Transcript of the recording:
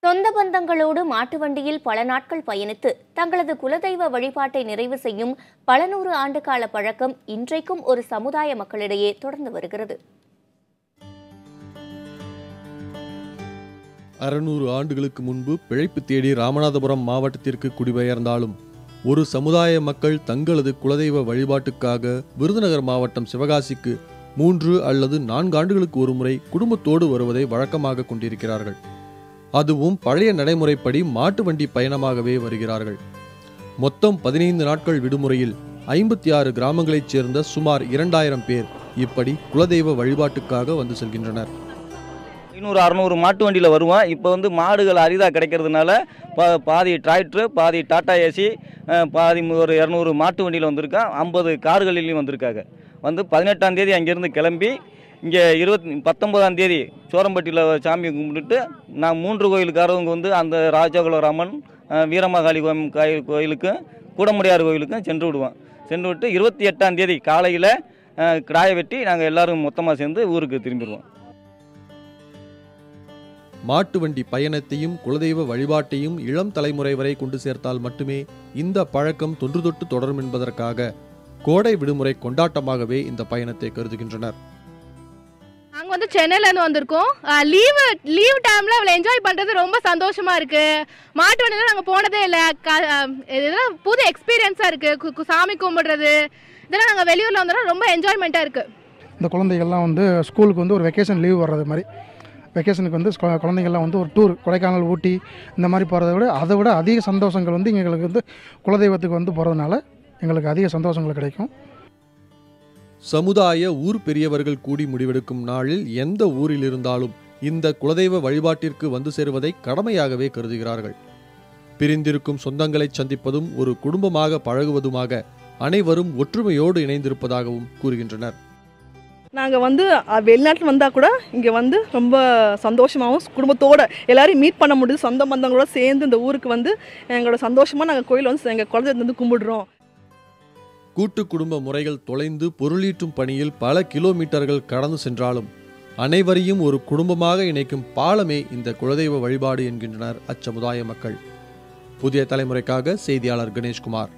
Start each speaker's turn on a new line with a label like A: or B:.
A: சொந்த பந்தங்களோடு மாட்டு வண்டியில் பல நாட்கள் பயணித்து தங்களது குலதெய்வ வழிபாட்டை நிறைவு செய்யும் பல நூறு ஆண்டுகால பழக்கம் இன்றைக்கும் ஒரு சமுதாய மக்களிடையே தொடர்ந்து வருகிறது.
B: 600 ஆண்டுகளுக்கு முன்பு பிழைப்பு தேடி ராமநாதபுரம் மாவட்டத்திற்கு குடிபெயர்ந்தாலும் ஒரு சமுதாய மக்கள் தங்களது குலதெய்வ வழிபாட்டுக்காக விருதுநகர் மாவட்டம் சிவகாசிக்கு 3 அல்லது 4 ஆண்டுகளுக்கு ஒருமுறை குடும்பத்தோடு வருவதை வழக்கமாக கொண்டிருக்கிறார்கள். அதுவும் பழைய நடைமுறைப்படி மாட்டு வண்டி பயணமாகவே வருகிறார்கள். மொத்தம் 15 நாட்கள் விடுமுறையில் 56 கிராமங்களைச் சேர்ந்த சுமார் 2000 பேர் இப்படி குலதெய்வ வழிபாட்டுக்காக வந்து செல்கின்றனர்.
C: 500-600 மாட்டு வண்டியில் வருவோம். இப்போ மாடுகள் அரிதாக கிடைக்கிறதுனால பாதி டிராக்டரு, பாதி டாடா ஏசி, பாதி ஒரு 200 மாட்டு வண்டியில் வந்திருக்கான். 50 கார்களிலையும் வந்திருக்காங்க. 18ஆம் தேதி அங்கேருந்து கிளம்பி இங்கே 19ஆம் தேதி சோரம்பட்டியில் சாமி கும்பிட்டுட்டு நான் 3 கோயிலுக்காரவங்க அந்த ராஜகுலராமன், வீரமகாளி கோயிலுக்கும் கூடமுடியார் கோயிலுக்கும் சென்று விடுவோம். சென்று விட்டு 28ஆம் தேதி காலையில் கிடாயை வெட்டி நாங்கள் எல்லோரும் மொத்தமாக சேர்ந்து ஊருக்கு திரும்பிடுவோம்.
B: மாட்டு வண்டி பயணத்தையும் குலதெய்வ வழிபாட்டையும் இளம் தலைமுறை வரை கொண்டு சேர்த்தால் மட்டுமே இந்த பழக்கம் தொன்று தொட்டு தொடரும் என்பதற்காக கோடை விடுமுறை கொண்டாட்டமாகவே இந்த பயணத்தை கருதுகின்றனர்.
D: நாங்கள் சென்னையிலேருந்து வந்திருக்கோம். லீவ் டைமில் அவளை என்ஜாய் பண்ணுறது ரொம்ப சந்தோஷமாக இருக்குது. மாட்டு வண்டியில் நாங்கள் போனதே இல்லை. இதெல்லாம் புது எக்ஸ்பீரியன்ஸாக இருக்குது. சாமி கும்பிடுறது இதெல்லாம் நாங்கள் வெளியூரில் வந்தோம்னா ரொம்ப என்ஜாய்மெண்ட்டாக இருக்குது.
E: இந்த குழந்தைகள்லாம் ஸ்கூலுக்கு ஒரு வெக்கேஷன் லீவ் வர்றது மாதிரி, வெக்கேஷனுக்கு குழந்தைங்கள்லாம் ஒரு டூர் கொடைக்கானல், ஊட்டி இந்த மாதிரி போகிறத விட அதிக சந்தோஷங்கள் எங்களுக்கு குலதெய்வத்துக்கு போகிறதுனால எங்களுக்கு அதிக சந்தோஷங்கள் கிடைக்கும்.
B: சமுதாய ஊர் பெரியவர்கள் கூடி முடிவெடுக்கும் நாளில் எந்த ஊரில் இருந்தாலும் இந்த குலதெய்வ வழிபாட்டிற்கு வந்து சேருவதை கடமையாகவே கருதுகிறார்கள். பிரிந்திருக்கும் சொந்தங்களை சந்திப்பதும் ஒரு குடும்பமாக பழகுவதுமாக அனைவரும் ஒற்றுமையோடு இணைந்திருப்பதாகவும் கூறுகின்றனர்.
F: நாங்கள் வெளிநாட்டில் வந்தால் கூட இங்கே ரொம்ப சந்தோஷமாகவும் குடும்பத்தோடு எல்லாரையும் மீட் பண்ண முடியுது. சொந்த பந்தங்களோட சேர்ந்து இந்த ஊருக்கு எங்களோட சந்தோஷமாக நாங்கள் கோயில் எங்கள் குலதெய்வத்தை கும்பிடுறோம்.
B: கூட்டு குடும்ப முறைகள் தொலைந்து பொருளீட்டும் பணியில் பல கிலோமீட்டர்கள் கடந்து சென்றாலும் அனைவரையும் ஒரு குடும்பமாக இணைக்கும் பாலமே இந்த குலதெய்வ வழிபாடு என்கின்றனர் அச்சமுதாய மக்கள். புதிய தலைமுறைக்காக செய்தியாளர் கணேஷ்குமார்.